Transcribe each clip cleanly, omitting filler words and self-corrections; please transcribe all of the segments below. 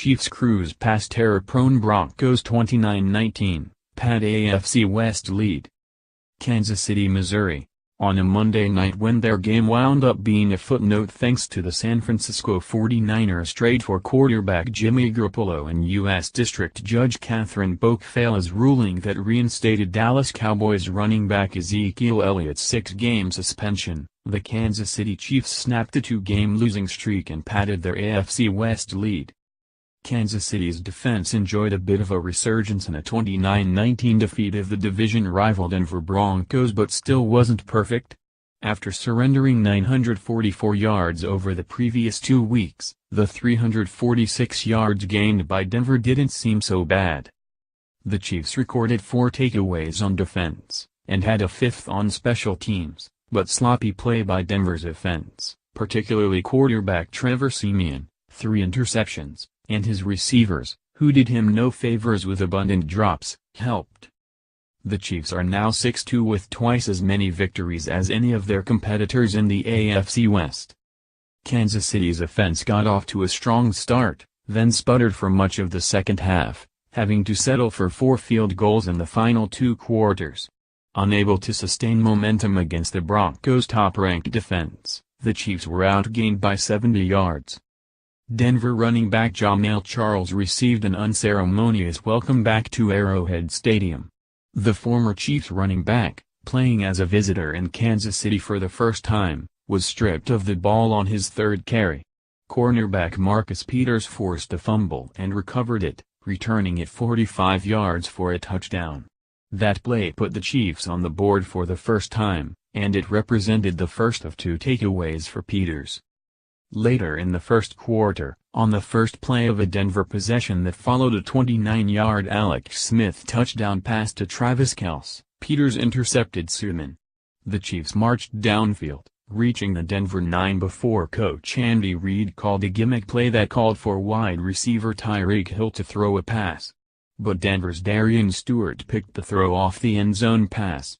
Chiefs cruise past terror-prone Broncos 29-19, pad AFC West lead. Kansas City, Missouri. On a Monday night when their game wound up being a footnote thanks to the San Francisco 49ers trade for quarterback Jimmy Garoppolo and U.S. District Judge Katherine Polk Failla's ruling that reinstated Dallas Cowboys running back Ezekiel Elliott's 6-game suspension, the Kansas City Chiefs snapped a 2-game losing streak and padded their AFC West lead. Kansas City's defense enjoyed a bit of a resurgence in a 29-19 defeat of the division rival Denver Broncos but still wasn't perfect. After surrendering 944 yards over the previous 2 weeks, the 346 yards gained by Denver didn't seem so bad. The Chiefs recorded 4 takeaways on defense, and had a 5th on special teams, but sloppy play by Denver's offense, particularly quarterback Trevor Siemian, 3 interceptions, and his receivers, who did him no favors with abundant drops, helped. The Chiefs are now 6-2 with twice as many victories as any of their competitors in the AFC West. Kansas City's offense got off to a strong start, then sputtered for much of the second half, having to settle for 4 field goals in the final 2 quarters. Unable to sustain momentum against the Broncos' top-ranked defense, the Chiefs were outgained by 70 yards. Denver running back Jamaal Charles received an unceremonious welcome back to Arrowhead Stadium. The former Chiefs running back, playing as a visitor in Kansas City for the first time, was stripped of the ball on his 3rd carry. Cornerback Marcus Peters forced a fumble and recovered it, returning it 45 yards for a touchdown. That play put the Chiefs on the board for the first time, and it represented the first of 2 takeaways for Peters. Later in the first quarter, on the first play of a Denver possession that followed a 29-yard Alex Smith touchdown pass to Travis Kelce, Peters intercepted Siemian. The Chiefs marched downfield, reaching the Denver 9 before coach Andy Reid called a gimmick play that called for wide receiver Tyreek Hill to throw a pass. But Denver's Darian Stewart picked the throw off the end-zone pass.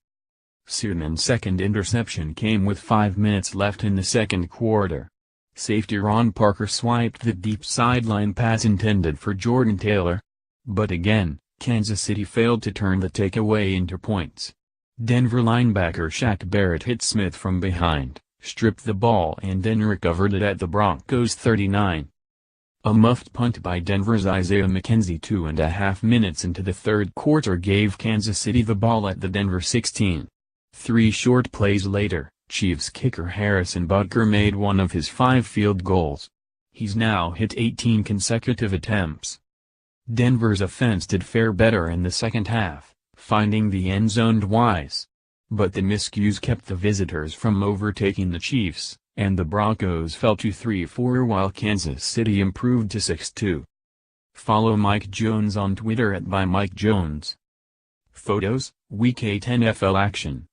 Siemian's second interception came with 5 minutes left in the second quarter. Safety Ron Parker swiped the deep sideline pass intended for Jordan Taylor. But again, Kansas City failed to turn the takeaway into points. Denver linebacker Shaq Barrett hit Smith from behind, stripped the ball and then recovered it at the Broncos' 39. A muffed punt by Denver's Isaiah McKenzie 2.5 minutes into the third quarter gave Kansas City the ball at the Denver 16. 3 short plays later, Chiefs kicker Harrison Butker made one of his 5 field goals. He's now hit 18 consecutive attempts. Denver's offense did fare better in the second half, finding the end zone twice. But the miscues kept the visitors from overtaking the Chiefs, and the Broncos fell to 3-4 while Kansas City improved to 6-2. Follow Mike Jones on Twitter @ByMikeJones. Photos, Week 8 NFL action.